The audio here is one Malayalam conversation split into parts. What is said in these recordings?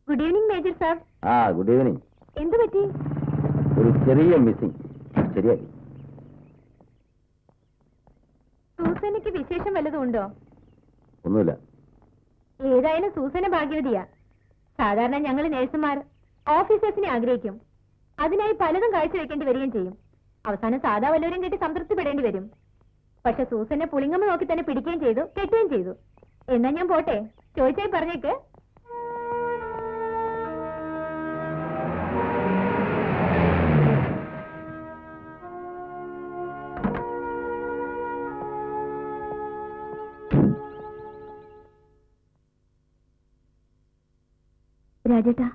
Good evening major sir. Good evening. എന്ത് പറ്റി? ഒരു ചെറിയ മിസ്സിംഗ്. ശരിയാക്കി. സൂസനയ്ക്ക് വിശേഷം വല്ലതും ഉണ്ടോ? ഒന്നുമില്ല. ഏതായാലും സൂസന ഭാഗ്യവതിയാ. സാധാരണ ഞങ്ങൾ നേഴ്സുമാർ ഓഫീസേഴ്സിനെ ആഗ്രഹിക്കും. അതിനായി പലതും കാഴ്ചവെക്കേണ്ടി വരികയും ചെയ്യും. അവസാനം സാധാ വല്ലവരും കെട്ടി സംതൃപ്തിപ്പെടേണ്ടി വരും. പക്ഷെ സൂസനെ പുളിങ്ങമ്മ നോക്കി തന്നെ പിടിക്കുകയും ചെയ്തു, കെട്ടുകയും ചെയ്തു. എന്നാ ഞാൻ പോട്ടെ, ചോദിച്ചായി പറഞ്ഞേക്ക്. രാജേട്ടാ,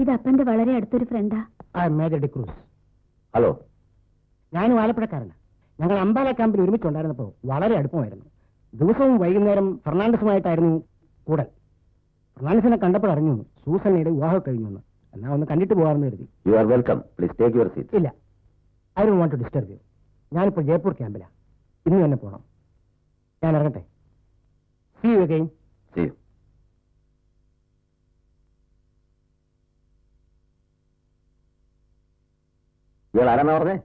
ഇത് അപ്പന്റെ വളരെ അടുത്തൊരു ഫ്രണ്ടാ. മേജർ ഡിക്രൂസ്. ഹലോ. ഞാനും ആലപ്പുഴക്കാരനാണ്. ഞങ്ങൾ അംബാല ക്യാമ്പിൽ ഒരുമിച്ചുണ്ടായിരുന്നപ്പോൾ വളരെ അടുപ്പമായിരുന്നു. ദിവസവും വൈകുന്നേരം ഫെർണാണ്ടസുമായിട്ടായിരുന്നു കൂടൽ. ഫെർണാണ്ടസിനെ കണ്ടപ്പോൾ അറിഞ്ഞു സൂസന്നയുടെ വിവാഹം കഴിഞ്ഞു എന്ന്. എന്നാ ഒന്ന് കണ്ടിട്ട് പോകാമെന്ന് കരുതി. You are welcome. Please take your seat. ഇല്ല, I don't want to disturb you. ഞാനിപ്പോൾ ജയ്പൂർ ക്യാമ്പിലാണ്. ഇന്ന് തന്നെ പോകണം. ഞാൻ ഇറങ്ങട്ടെ. See you again. See you. ഇയാൾ ആരാന്നാ പറഞ്ഞേ?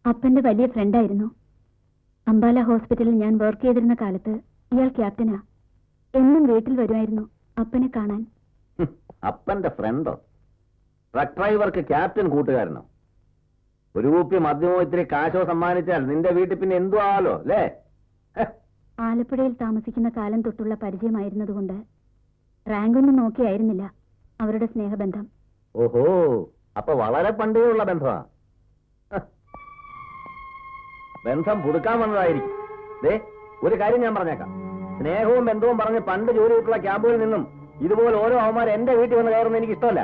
അപ്പന്റെ വലിയ ഫ്രണ്ടായിരുന്നു. അംബാല ഹോസ്പിറ്റലിൽ ഞാൻ വർക്ക് ചെയ്തിരുന്ന കാലത്ത് ഇയാൾ ക്യാപ്റ്റനാ. എന്നും വീട്ടിൽ വരുമായിരുന്നു അപ്പനെ കാണാൻ. അപ്പന്റെ ഫ്രണ്ടോ? ട്രക്ക് ഡ്രൈവർക്ക് ക്യാപ്റ്റൻ കൂട്ടുകാരനോ? ഒരു കുപ്പി മദ്യമോ ഇത്തിരി കാശോ സമ്മാനിച്ചാൽ നിന്റെ വീട്ടിൽ പിന്നെ എന്തു ആവാലോ അല്ലേ? ആലപ്പുഴയിൽ താമസിക്കുന്ന കാലം തൊട്ടുള്ള പരിചയമായിരുന്നതുകൊണ്ട് റാങ്കൊന്നും നോക്കിയായിരുന്നില്ല അവരുടെ സ്നേഹബന്ധം. ഓഹോ, അപ്പൊ വളരെ പണ്ടേ ഉള്ള ബന്ധമാ. ബന്ധം പുതുക്കാൻ വന്നതായിരിക്കും. ദേ, ഒരു കാര്യം ഞാൻ പറഞ്ഞേക്കാം. സ്നേഹവും ബന്ധവും പറഞ്ഞ് പണ്ട് ജോലി കിട്ടുള്ള ക്യാമ്പുകളിൽ നിന്നും ഇതുപോലെ ഓരോ അവന്മാർ എന്റെ വീട്ടിൽ വന്ന് കയറുന്ന എനിക്ക് ഇഷ്ടമല്ല.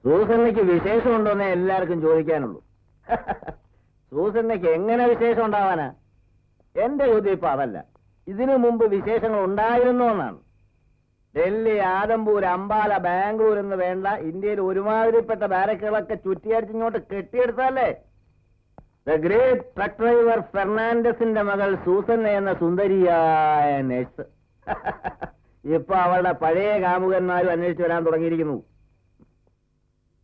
സൂസന്നയ്ക്ക് വിശേഷമുണ്ടോന്നേ എല്ലാവർക്കും ചോദിക്കാനുള്ളൂ. സൂസന്നയ്ക്ക് എങ്ങനെ വിശേഷം ഉണ്ടാവാനാ? എന്റെ ചോദ്യം ഇപ്പൊ അതല്ല. ഇതിനു മുമ്പ് വിശേഷങ്ങൾ ഉണ്ടായിരുന്നു എന്നാണ്. ഡൽഹി, ആദംപൂർ, അംബാല, ബാംഗ്ലൂർ എന്ന് വേണ്ട ഇന്ത്യയിൽ ഒരുമാതിരിപ്പെട്ട ബാരക്കുകളൊക്കെ ചുറ്റിയടിച്ചിങ്ങോട്ട് കെട്ടിയെടുത്തല്ലേ ദ ഗ്രേറ്റ് ട്രക്ക് ഡ്രൈവർ ഫെർണാണ്ടസിന്റെ മകൾ സൂസന്ന എന്ന സുന്ദരിയായ നഴ്സ്. ഇപ്പൊ അവളുടെ പഴയ കാമുകന്മാരും അന്വേഷിച്ചു വരാൻ തുടങ്ങിയിരിക്കുന്നു.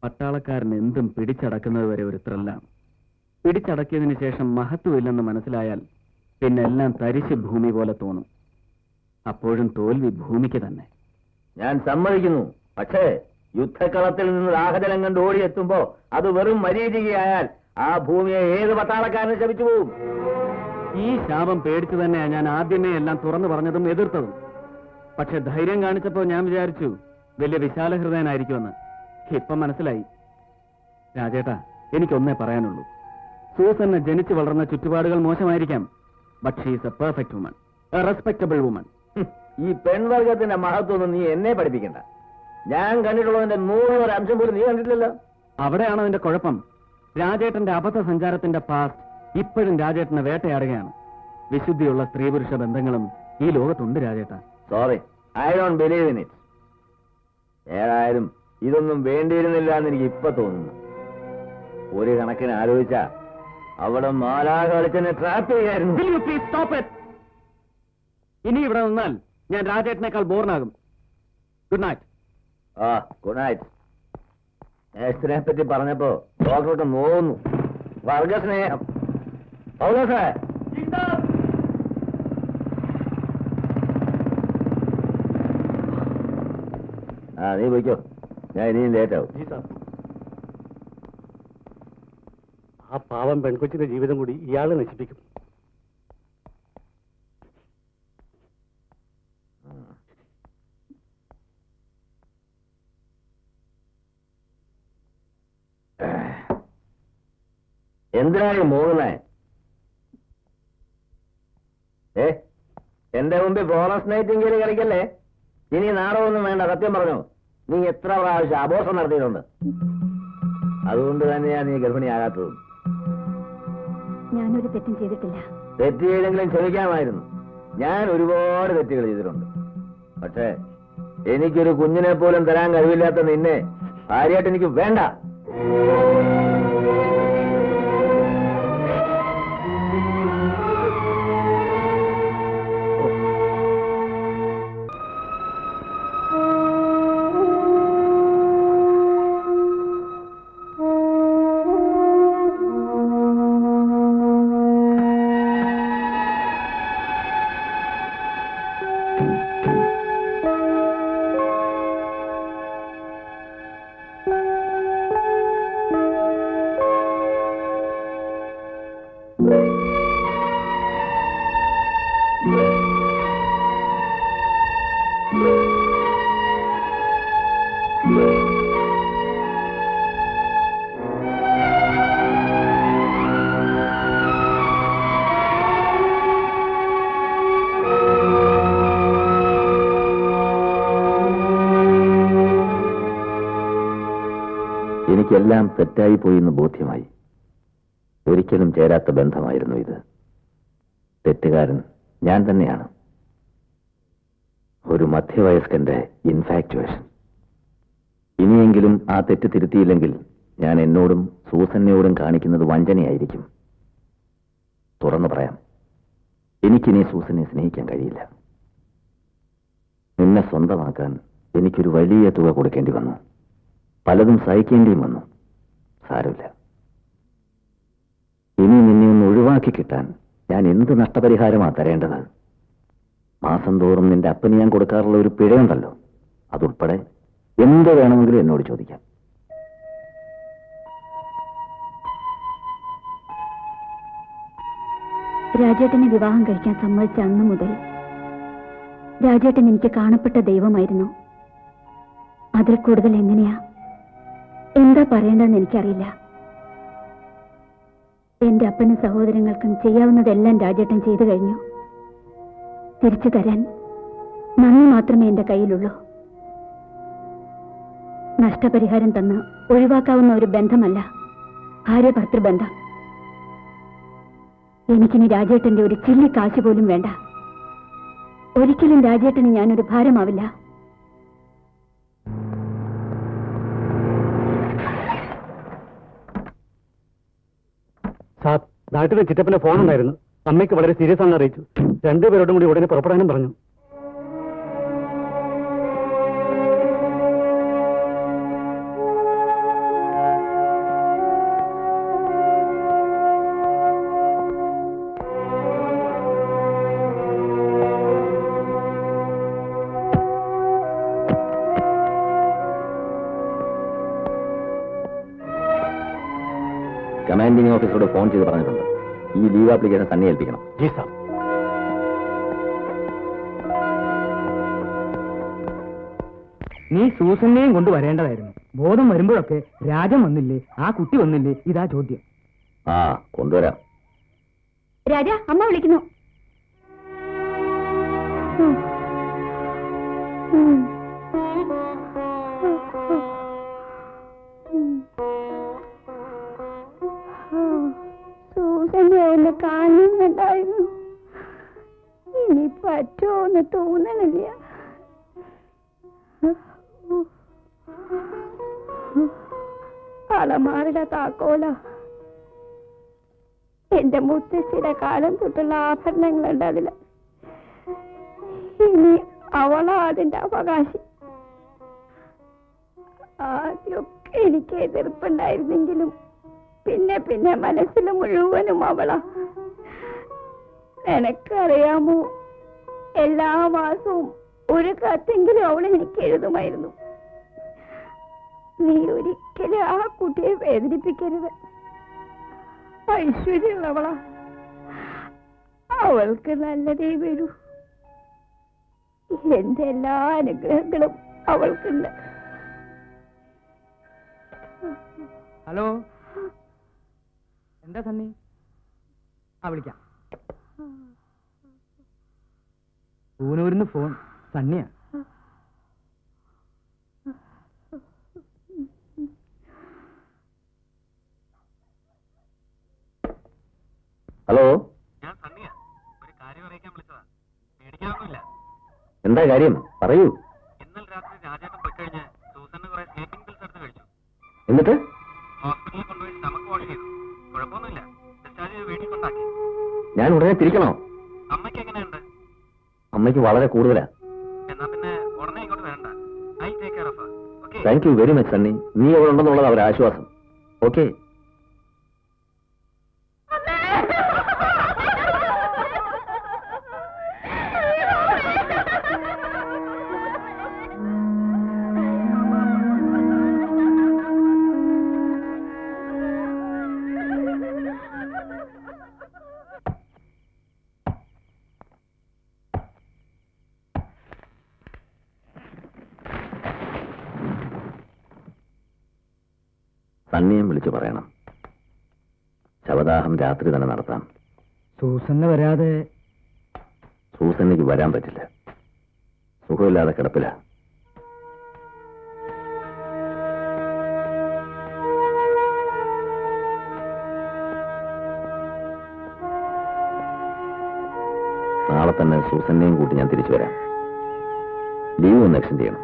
പട്ടാളക്കാരൻ എന്തും പിടിച്ചടക്കുന്നത് വരെ ഒരു ത്രില്ലാണ്. പിടിച്ചടക്കിയതിനു ശേഷം മഹത്വമില്ലെന്ന് മനസ്സിലായാൽ പിന്നെ എല്ലാം തരിശ് ഭൂമി പോലെ തോന്നും. അപ്പോഴും തോൽവി ഭൂമിക്ക് തന്നെ. ഞാൻ സമ്മതിക്കുന്നു. പക്ഷേ യുദ്ധക്കളത്തിൽ നിന്ന് ദാഹജലം കണ്ട് ഓടിയെത്തുമ്പോ അത് വെറും മരീചികയായാൽ ആ ഭൂമിയെ ഏത് പട്ടാളക്കാരന് ശപിച്ചു പോവും. ഈ ശാപം പേടിച്ചു തന്നെയാ ഞാൻ ആദ്യമേ എല്ലാം തുറന്നു പറഞ്ഞതും എതിർത്തതും. പക്ഷെ ധൈര്യം കാണിച്ചപ്പോ ഞാൻ വിചാരിച്ചു വലിയ വിശാല ഹൃദയനായിരിക്കുമെന്ന്. ഇപ്പം മനസ്സിലായി. രാജേട്ടാ, എനിക്കൊന്നേ പറയാനുള്ളൂ. സൂസന്ന ജനിച്ചു വളർന്ന ചുറ്റുപാടുകൾ മോശമായിരിക്കാം. But she is a perfect woman, a respectable woman. ഈ പെൺവർഗത്തിന്റെ മഹത്വമൊന്നും നീ എന്നെ പഠിപ്പിക്കണ്ട. ഞാൻ കണ്ടിട്ടുള്ളതിന്റെ 100 അംശം പോലും നീ കണ്ടിട്ടില്ലല്ലോ. അവിടെയാണോ അതിന്റെ കുഴപ്പം? രാജേട്ടന്റെ അബദ്ധ സഞ്ചാരത്തിന്റെ പാസ്റ്റ് ഇപ്പോഴും രാജേട്ടനെ വേട്ടയാടുകയാണ്. വിശുദ്ധിയുള്ള സ്ത്രീ പുരുഷ ബന്ധങ്ങളും ഈ ലോകത്തുണ്ട് രാജേട്ട. Sorry, I don't believe in it. ഏതായാലും ഇതൊന്നും വേണ്ടിയിരുന്നില്ല എന്ന് എനിക്ക് ഇപ്പൊ തോന്നുന്നു. ഒരു കണക്കിന് ആലോചിച്ച അവിടെ മാലാഖ കളിച്ചെന്നെ ട്രാപ്പ് ചെയ്യായിരുന്നു. ഇനി ഇവിടെ നിന്നാൽ ഞാൻ രാജേട്ടനേക്കാൾ ബോർനാകും. Good night. Good night. നേഴ്സിനെ പറ്റി പറഞ്ഞപ്പോ ഡോക്ടർക്ക് നോവുന്നു. വർഗസ്നേഹം. പൗലോസേ, നീ പോയിക്കോ. ഞാൻ ഇനിയും ലേറ്റാവും. ആ പാവം പെൺകൊച്ചിന്റെ ജീവിതം കൂടി ഇയാള് നശിപ്പിക്കും. എന്തിനാണ് പോകുന്നേ? എന്റെ മുമ്പിൽ ഫ്ലോറൻസ് നൈറ്റിംഗേൽ കളിക്കല്ലേ. ഇനി നാടകമൊന്നും വേണ്ട. സത്യം പറഞ്ഞു, നീ എത്ര പ്രാവശ്യം അബോർഷൻ നടത്തിയിട്ടുണ്ട്. അതുകൊണ്ട് തന്നെയാണ് നീ ഗർഭിണിയാകാത്തത്. ഞാനൊരു തെറ്റും ചെയ്തിട്ടില്ല. തെറ്റ് ചെയ്തെങ്കിലും ക്ഷമിക്കാമായിരുന്നു. ഞാൻ ഒരുപാട് തെറ്റുകൾ ചെയ്തിട്ടുണ്ട്. പക്ഷേ എനിക്കൊരു കുഞ്ഞിനെ പോലും തരാൻ കഴിവില്ലാത്ത നിന്നെ ഭാര്യയായിട്ട് എനിക്ക് വേണ്ട. എനിക്കെല്ലാം തെറ്റായി പോയിന്ന് ബോധ്യമായി. ഒരിക്കലും ചേരാത്ത ബന്ധമായിരുന്നു ഇത്. തെറ്റുകാരൻ ഞാൻ തന്നെയാണ്. ഒരു മധ്യവയസ്കന്റെ ഇൻഫാക്ച്വേഷൻ. ഇനിയെങ്കിലും ആ തെറ്റ് തിരുത്തിയില്ലെങ്കിൽ ഞാൻ എന്നോടും സൂസന്നയോടും കാണിക്കുന്നത് വഞ്ചനയായിരിക്കും. തുറന്നു പറയാം, എനിക്കിനി സൂസനെ സ്നേഹിക്കാൻ കഴിയില്ല. നിന്നെ സ്വന്തമാക്കാൻ എനിക്കൊരു വലിയ തുക കൊടുക്കേണ്ടി വന്നു. പലതും സഹിക്കേണ്ടിയും വന്നു. സാരമില്ല. ഇനി നിന്നെ ഒന്ന് ഒഴിവാക്കി കിട്ടാൻ ഞാൻ എന്ത് നഷ്ടപരിഹാരമാണ് തരേണ്ടത്? മാസം തോറും നിന്റെ അപ്പന് ഞാൻ കൊടുക്കാറുള്ള ഒരു പിഴയുണ്ടല്ലോ, അതുൾപ്പെടെ എന്ത് വേണമെങ്കിലും എന്നോട് ചോദിക്കാം. രാജേട്ടനെ വിവാഹം കഴിക്കാൻ സമ്മതിച്ച അന്നു മുതൽ രാജേട്ടൻ എനിക്ക് കാണപ്പെട്ട ദൈവമായിരുന്നു. അതിൽ കൂടുതൽ എങ്ങനെയാ, എന്താ പറയേണ്ടതെന്ന് എനിക്കറിയില്ല. എന്റെ അപ്പനും സഹോദരങ്ങൾക്കും ചെയ്യാവുന്നതെല്ലാം രാജേട്ടൻ ചെയ്തു കഴിഞ്ഞു. തിരിച്ചു തരാൻ നന്ദി മാത്രമേ എന്റെ കയ്യിലുള്ളൂ. നഷ്ടപരിഹാരം തന്ന് ഒഴിവാക്കാവുന്ന ഒരു ബന്ധമല്ല ഭാര്യ ഭർത്തൃബന്ധം. എനിക്കിനി രാജേട്ടന്റെ ഒരു ചില്ലി കാശ് പോലും വേണ്ട. ഒരിക്കലും രാജേട്ടന് ഞാനൊരു ഭാരമാവില്ല. സാർ, നാട്ടിലെ ചിറ്റപ്പന്റെ ഫോൺ ഉണ്ടായിരുന്നു. അമ്മയ്ക്ക് വളരെ സീരിയസ് ആണെന്ന് അറിയിച്ചു. രണ്ടുപേരോടും കൂടി ഉടനെ പുറപ്പെടാനും പറഞ്ഞു. കമാൻഡിംഗ് ഓഫീസറോട് ഫോൺ ചെയ്ത് പറഞ്ഞിട്ടുണ്ട്. ഈ ലീവ് ആപ്ലിക്കേഷൻ തന്നെ ഏൽപ്പിക്കണം. G sir. നീ സൂസനെയും കൊണ്ടുവരേണ്ടതായിരുന്നു. ബോധം വരുമ്പോഴൊക്കെ രാജൻ വന്നില്ലേ, ആ കുട്ടി വന്നില്ലേ, ഇതാ ചോദ്യം. ആ, കൊണ്ടുവരാം. രാജ, അമ്മ വിളിക്കുന്നു. സൂസനെ ഒന്ന് കാണുന്നുണ്ടായിരുന്നു. ഇനി പറ്റുമോന്ന് തോന്നണില്ല. അളമാരുടെ താക്കോല എന്റെ മുത്തശ്ശിയുടെ കാലം തൊട്ടുള്ള ആഭരണങ്ങളുണ്ട് അതില്. ഇനി അവളാ അതിന്റെ അവകാശി. ആദ്യമൊക്കെ എനിക്ക് എതിർപ്പുണ്ടായിരുന്നെങ്കിലും പിന്നെ പിന്നെ മനസ്സിൽ മുഴുവനും അവളാ. എനക്കറിയാമോ, എല്ലാ മാസവും ഒരു കത്തെങ്കിലും അവൾ എനിക്ക് എഴുതുമായിരുന്നു. നീ ഒരിക്കലും ആ കുട്ടിയെ വേദനിപ്പിക്കരുത്. ഐശ്വര്യമുള്ളവളാ. അവൾക്ക് നല്ലതേ വരൂ. എന്റെ എല്ലാ അനുഗ്രഹങ്ങളും അവൾക്കുണ്ട്. ഹലോ, എന്താ സണ്ണി? ആ, വിളിക്കാം. പൂനൂരിന്ന് ഫോൺ. സണ്ണിയാ. ഹലോ, ഞാൻ സണ്ണിയാ. ഒരു കാര്യം അറിയിക്കാൻ വിളിച്ചതാ. പേടിക്കാനൊന്നുമില്ല. എന്താ കാര്യം? പറയൂ. ഇന്നലെ രാത്രി രാജേട്ടൻ പോയി കഴിഞ്ഞ് സൂസന് കുറെ സ്ലീപ്പിംഗ് പിൽസ് എടുത്ത് കഴിച്ചു. എന്നിട്ട് ഞാൻ ഉടനെ തിരിക്കണോ? അമ്മയ്ക്ക് എങ്ങനെയുണ്ട്? അമ്മയ്ക്ക് വളരെ കൂടുതലാ. എന്നാ പിന്നെ ഉടനെ ഇങ്ങോട്ട് വരണ്ട. I take care of her. Okay? Thank you very much Sunny. നീ അവിടെ ഉണ്ടെന്നുള്ളത് അവരുടെ ആശ്വാസം. ഓക്കെ. സണ്ണിയും വിളിച്ചു പറയണം. ശവദാഹം രാത്രി തന്നെ നടത്താം. സൂസന് വരാതെ? സൂസന്നിക്ക് വരാൻ പറ്റില്ല. സുഖമില്ലാതെ കിടപ്പില്ല. നാളെ തന്നെ സൂസന്നെയും കൂട്ടി ഞാൻ തിരിച്ചു വരാം. ലീവ് ഒന്ന് എക്സ്റ്റെൻഡ് ചെയ്യണം.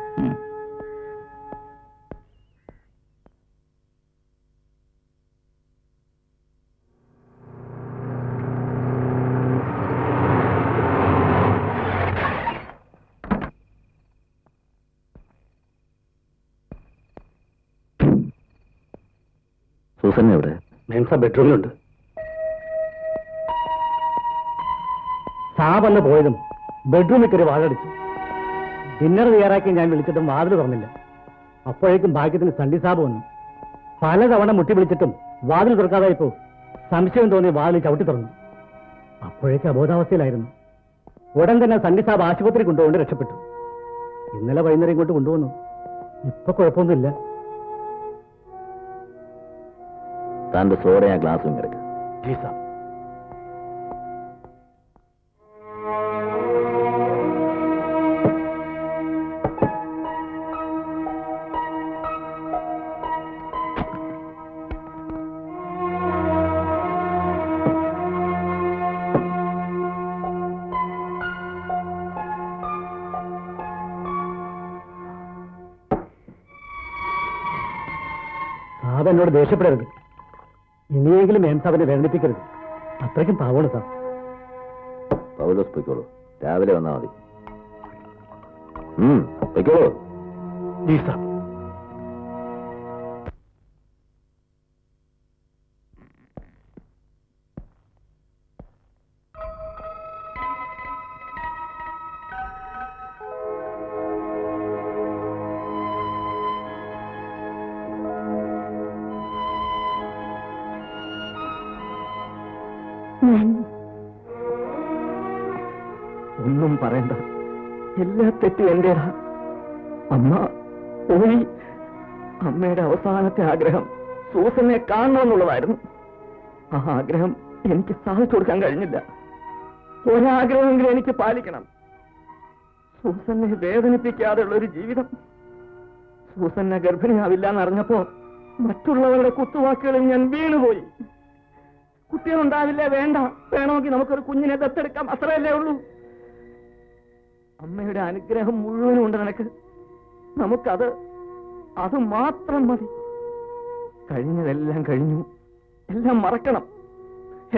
സൂസന്നെ എവിടെ? മേംസ ബെഡ്റൂമിലുണ്ട്. സാബന്ന് പോയതും ബെഡ്റൂമിൽ കയറി വാതിലടിച്ചു. ഡിന്നർ തയ്യാറാക്കി ഞാൻ വിളിച്ചിട്ടും വാതിൽ തുറന്നില്ല. അപ്പോഴേക്കും ഭാഗ്യത്തിന് സണ്ണി സാബ് വന്നു. പലതവണ മുട്ടി വിളിച്ചിട്ടും വാതിൽ തുറക്കാതായപ്പോ സംശയം തോന്നി വാതിൽ ചവിട്ടി തുറന്നു. അപ്പോഴേക്കും അബോധാവസ്ഥയിലായിരുന്നു. ഉടൻ തന്നെ സണ്ണി സാബ് ആശുപത്രി കൊണ്ടുപോകൊണ്ട് രക്ഷപ്പെട്ടു. ഇന്നലെ വൈകുന്നേരം ഇങ്ങോട്ട് കൊണ്ടുവന്നു. ഇപ്പൊ കുഴപ്പമൊന്നുമില്ല. താൻ്റെ സോഡ ആ ഗ്ലാസും കിടക്ക്. ജി സാബ്. സാബ് എന്നോട് ദേഷ്യപ്പെടരുത്. ഇനിയെങ്കിലും മേംസാബിനെ വേദനിപ്പിക്കരുത്. അത്രയ്ക്കും പാവമാണ് സാർ. പൗലോസ് പൊയ്ക്കോളൂ. രാവിലെ വന്നാൽ മതി. പൊയ്ക്കോളൂ. ജി സാബ്. ഒന്നും പറയണ്ട. എല്ലാ തെറ്റും എന്റേതാ. അമ്മ പോയി. അമ്മയുടെ അവസാനത്തെ ആഗ്രഹം സൂസനെ കാണണമെന്നുള്ളതായിരുന്നു. ആ ആഗ്രഹം എനിക്ക് സാധിച്ചു കൊടുക്കാൻ കഴിഞ്ഞില്ല. ഒരാഗ്രഹമെങ്കിലും എനിക്ക് പാലിക്കണം. സൂസനെ വേദനിപ്പിക്കാതെയുള്ള ഒരു ജീവിതം. സൂസനെ ഗർഭിണിയാവില്ല എന്നറിഞ്ഞപ്പോ മറ്റുള്ളവരുടെ കുത്തുവാക്കുകളിൽ ഞാൻ വീണുപോയി. കുട്ടികളുണ്ടാവില്ല, വേണ്ട, വേണമെങ്കിൽ നമുക്കൊരു കുഞ്ഞിനെ ദത്തെടുക്കാം, അത്രയല്ലേ ഉള്ളൂ. അമ്മയുടെ അനുഗ്രഹം മുഴുവനും ഉണ്ട് നിനക്ക്. നമുക്കത് മാത്രം മതി. കഴിഞ്ഞതെല്ലാം കഴിഞ്ഞു. എല്ലാം മറക്കണം.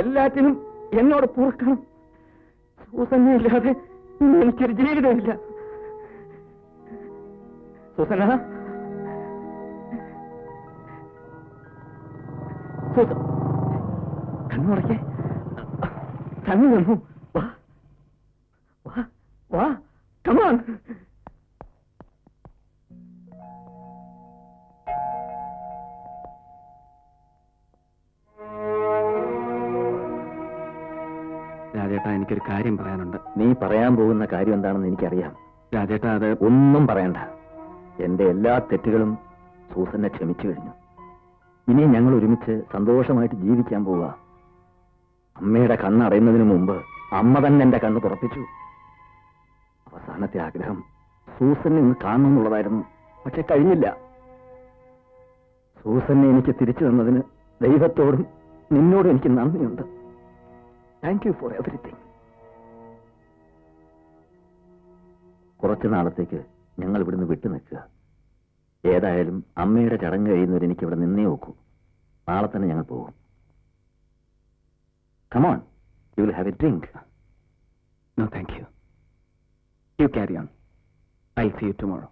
എല്ലാറ്റിനും എന്നോട് പൊറുക്കണം. സൂസനെ ഇല്ലാതെ എനിക്കൊരു ജീവിതമില്ല. സൂസന, കണ്ണുറക്കെ. കണ്ണു തന്നു. വാ വാ വാ, കമാൺ. രാജേട്ടാ, എനിക്കൊരു കാര്യം പറയാനുണ്ട്. നീ പറയാൻ പോകുന്ന കാര്യം എന്താണെന്ന് എനിക്കറിയാം. രാജേട്ടാ, അത് ഒന്നും പറയണ്ട. എന്റെ എല്ലാ തെറ്റുകളും സൂസനെ ക്ഷമിച്ചു കഴിഞ്ഞു. ഇനി ഞങ്ങൾ ഒരുമിച്ച് സന്തോഷമായിട്ട് ജീവിക്കാൻ പോവുക. അമ്മയുടെ കണ്ണടയുന്നതിന് മുമ്പ് അമ്മ തന്നെ എന്റെ കണ്ണ് തുറപ്പിച്ചു. അവസാനത്തെ ആഗ്രഹം സൂസനെ ഒന്ന് കാണണമെന്നുള്ളതായിരുന്നു. പക്ഷെ കഴിഞ്ഞില്ല. സൂസനെ എനിക്ക് തിരിച്ചു തന്നതിന് ദൈവത്തോടും നിന്നോടും എനിക്ക് നന്ദിയുണ്ട്. Thank you for everything. കുറച്ചു നാളത്തേക്ക് ഞങ്ങൾ ഇവിടുന്ന് വിട്ടു നിൽക്കുക. ഏതായാലും അമ്മയുടെ ചടങ്ങ് കഴിയുന്നവർ എനിക്ക് ഇവിടെ നിന്നേ നോക്കൂ. നാളെ തന്നെ ഞങ്ങൾ പോകും. Come on. You will have a drink. No thank you. You carry on. I see you tomorrow.